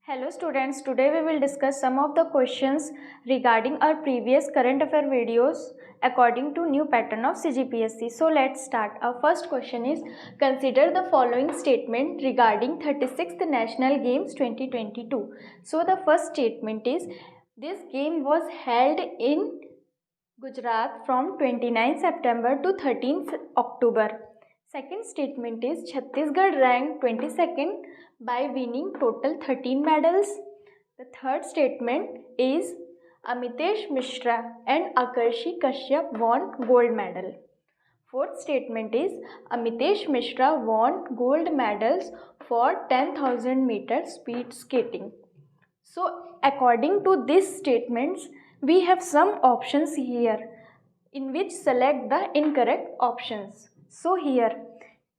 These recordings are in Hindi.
Hello students, today we will discuss some of the questions regarding our previous current affair videos according to new pattern of CGPSC. So let's start. Our first question is, consider the following statement regarding 36th National Games 2022. So the first statement is, this game was held in Gujarat from 29 September to 13th October. Second statement is, Chhattisgarh ranked 22nd by winning total 13 medals. The third statement is, Amitesh Mishra and Akarshi Kashyap won gold medal. Fourth statement is, Amitesh Mishra won gold medals for 10,000 meter speed skating. So according to these statements, we have some options here in which select the incorrect options. So here,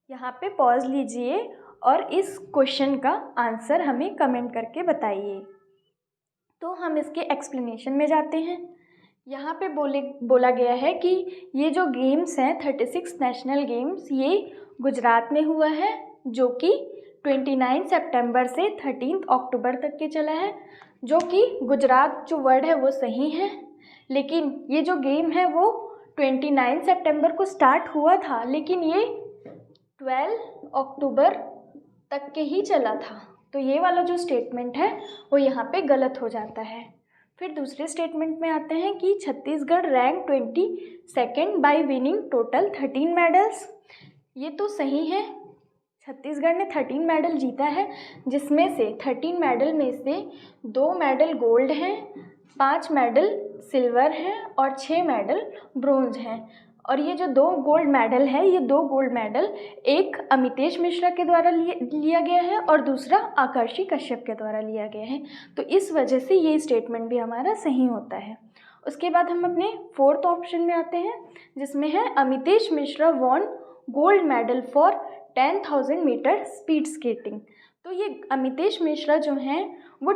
यहाँ पे पॉज लीजिए और इस क्वेश्चन का आंसर हमें कमेंट करके बताइए। तो हम इसके एक्सप्लेनेशन में जाते हैं। यहाँ पे बोला गया है कि ये जो गेम्स हैं 36 नेशनल गेम्स, ये गुजरात में हुआ है, जो कि 29 सितंबर से 13 अक्टूबर तक के चला है। जो कि गुजरात जो वर्ड है वो सही है, लेकिन ये जो गेम है वो 29 सितंबर को स्टार्ट हुआ था, लेकिन ये 12 अक्टूबर तक के ही चला था। तो ये वाला जो स्टेटमेंट है वो यहाँ पे गलत हो जाता है। फिर दूसरे स्टेटमेंट में आते हैं कि Chhattisgarh rank 22nd bye winning total 13 medals. ये तो सही है, छत्तीसगढ़ ने 13 मेडल जीता है, जिसमें से 13 मेडल में से 2 मेडल गोल्ड हैं, 5 मेडल सिल्वर हैं और 6 मेडल ब्रोंज हैं। और ये जो 2 गोल्ड मेडल है, ये 2 गोल्ड मेडल एक अमितेश मिश्रा के द्वारा लिया गया है और दूसरा आकर्षी कश्यप के द्वारा लिया गया है। तो इस वजह से ये स्टेटमेंट भी हमारा सही होता है। उसके बाद हम अपने फोर्थ ऑप्शन में आते हैं, जिसमें है Amitesh Mishra won gold medal for 10,000 meter speed skating. तो ये अमितेश मिश्रा जो हैं वो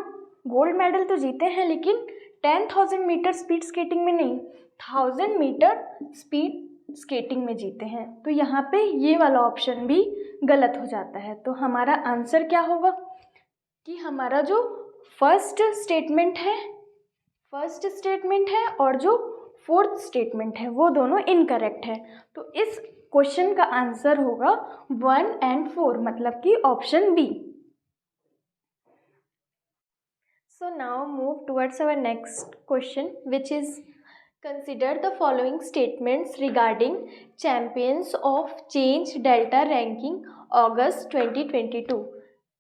गोल्ड मेडल तो जीते हैं, लेकिन 10,000 मीटर स्पीड स्केटिंग में नहीं, 1000 मीटर स्पीड स्केटिंग में जीते हैं। तो यहाँ पे ये वाला ऑप्शन भी गलत हो जाता है। तो हमारा आंसर क्या होगा कि हमारा जो फर्स्ट स्टेटमेंट है और जो फोर्थ स्टेटमेंट है वो दोनों इनकरेक्ट है। तो इस क्वेश्चन का आंसर होगा 1 and 4, मतलब कि option B. So now move towards our next question, which is, consider the following statements regarding Champions of Change Delta ranking August 2022.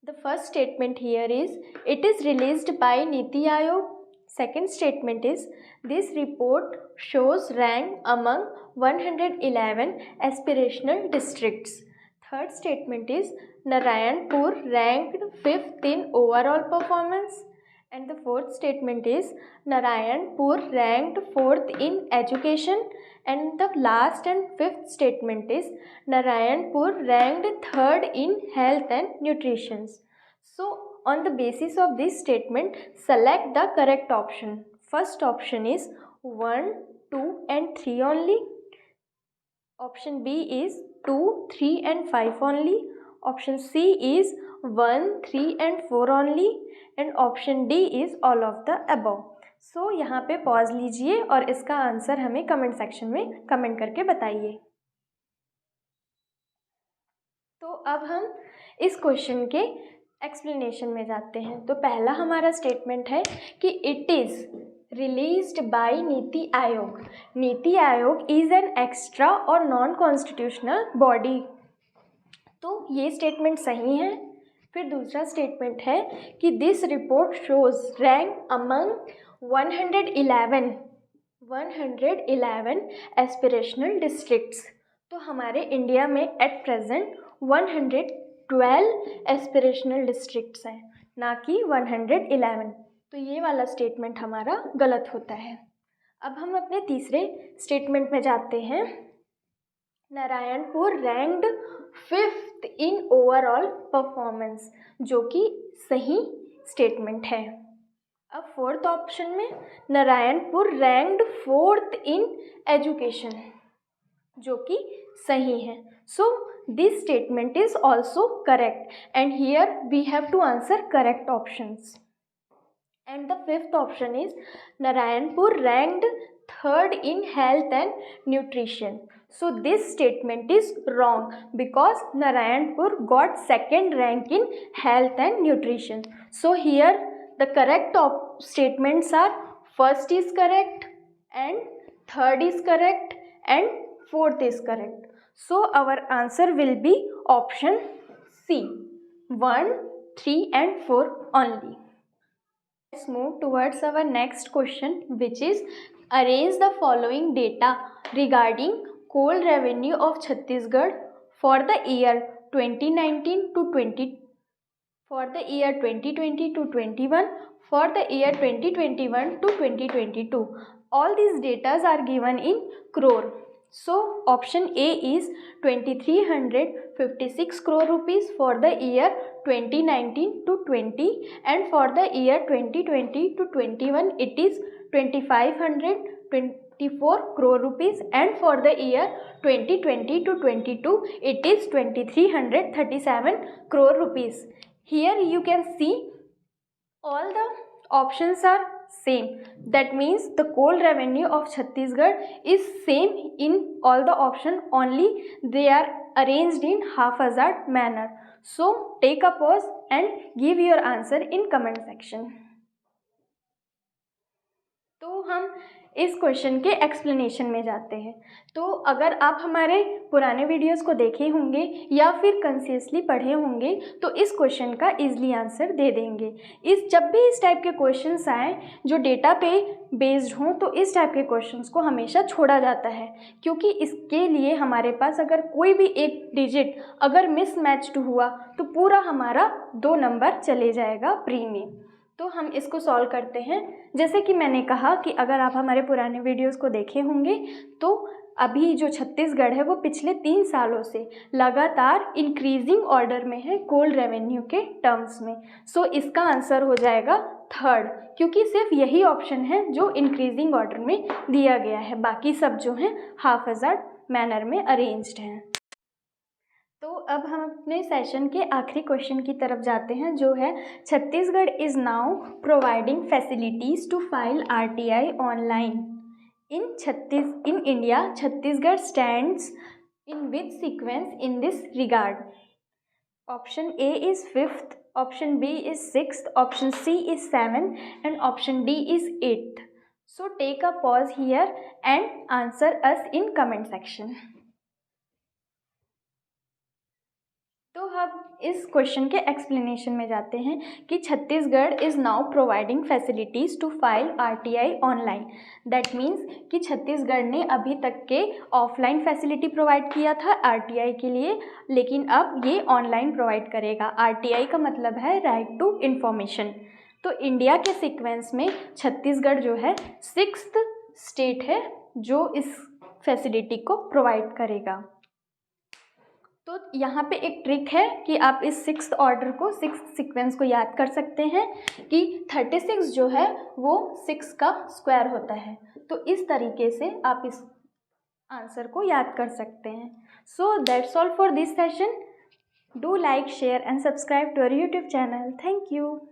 The first statement here is, it is released by Niti Aayog. Second statement is, this report shows rank among 111 aspirational districts. Third statement is, Narayanpur ranked 5th in overall performance. And the fourth statement is, Narayanpur ranked 4th in education. And the last and fifth statement is, Narayanpur ranked 3rd in health and nutrition. So on the basis of this statement, select the correct option. First option is 1, 2 and 3 only. Option B is 2, 3 and 5 only. Option C is 1, 3 and 4 only. And option D is all of the above. So यहाँ पे पॉज लीजिए और इसका आंसर हमें कमेंट सेक्शन में कमेंट करके बताइए। तो अब हम इस क्वेश्चन के एक्सप्लेनेशन में जाते हैं। तो पहला हमारा स्टेटमेंट है कि it is released by NITI Aayog. NITI Aayog is an extra और नॉन कॉन्स्टिट्यूशनल बॉडी। तो ये स्टेटमेंट सही है। फिर दूसरा स्टेटमेंट है कि this report shows rank among 111 aspirational districts. तो हमारे इंडिया में एट प्रेजेंट 112 एस्पिरेशनल डिस्ट्रिक्ट्स हैं, ना कि 111। तो ये वाला स्टेटमेंट हमारा गलत होता है। अब हम अपने तीसरे स्टेटमेंट में जाते हैं। Narayanpur ranked 5th in overall performance, जो कि सही स्टेटमेंट है। अब फोर्थ ऑप्शन में Narayanpur ranked 4th in education, जो कि सही है। सो this statement is also correct, and here we have to answer correct options. And the fifth option is Narayanpur ranked third in health and nutrition. So this statement is wrong because Narayanpur got second rank in health and nutrition. So here the correct statements are first is correct and third is correct and fourth is correct. So our answer will be option C, 1, 3 and 4 only. Let's move towards our next question, which is arrange the following data regarding coal revenue of Chhattisgarh for the year 2019 to 20, for the year 2020 to 21, for the year 2021 to 2022. All these data are given in crore. So option A is 2356 crore rupees for the year 2019 to 20, and for the year 2020 to 21 it is 2524 crore rupees, and for the year 2020 to 22 it is 2337 crore rupees. Here you can see all the options are same. That means the coal revenue of Chhattisgarh is same in all the options, only they are arranged in haphazard manner. So take a pause and give your answer in comment section. तो हम इस क्वेश्चन के एक्सप्लेनेशन में जाते हैं. तो अगर आप हमारे पुराने वीडियोस को देखे होंगे या फिर कंसियसली पढ़े होंगे तो इस क्वेश्चन का इजीली आंसर दे देंगे. जब भी इस टाइप के क्वेश्चंस आए जो डेटा पे बेस्ड हों तो इस टाइप के क्वेश्चंस को हमेशा छोड़ा जाता है, क्योंकि इसके लिए हमारे पास अगर कोई भी एक डिजिट अगर मिसमैच्ड हुआ तो पूरा हमारा 2 नंबर चले जाएगा प्री में. तो हम इसको सॉल्व करते हैं. जैसे कि मैंने कहा कि अगर आप हमारे पुराने वीडियोस को देखे होंगे तो अभी जो छत्तीसगढ़ है वो पिछले 3 सालों से लगातार इंक्रीजिंग ऑर्डर में है कोल रेवेन्यू के टर्म्स में. सो इसका आंसर हो जाएगा थर्ड, क्योंकि सिर्फ यही ऑप्शन है जो इंक्रीजिंग ऑर्डर में दिया गया है, बाकी सब जो हैं हाफजार्ड मैनर में अरेंज्ड हैं. तो अब हम अपने सेशन के आखिरी क्वेश्चन की तरफ जाते हैं, जो है Chhattisgarh is now providing facilities to file RTI online in India. Chhattisgarh stands in which sequence in this regard. Option A is 5th, option B is 6th, option C is 7th and option D is 8th. So take a pause here and answer us in comment section. तो हम इस क्वेश्चन के एक्सप्लेनेशन में जाते हैं कि Chhattisgarh is now providing facilities to file RTI online. That means कि छत्तीसगढ़ ने अभी तक के ऑफलाइन फैसिलिटी प्रोवाइड किया था RTI के लिए, लेकिन अब ये ऑनलाइन प्रोवाइड करेगा. RTI का मतलब है राइट टू इन्फॉर्मेशन. तो इंडिया के सीक्वेंस में छत्तीसगढ़ जो है 6th स्टेट है जो इस फैसिलिटी को प्रोवाइड करेगा. तो यहाँ पे एक ट्रिक है कि आप इस 6th ऑर्डर को 6th सीक्वेंस को याद कर सकते हैं कि 36 जो है वो 6 का स्क्वायर होता है. तो इस तरीके से आप इस आंसर को याद कर सकते हैं. So that's all for this session. Do like, share and subscribe to our YouTube channel. Thank you.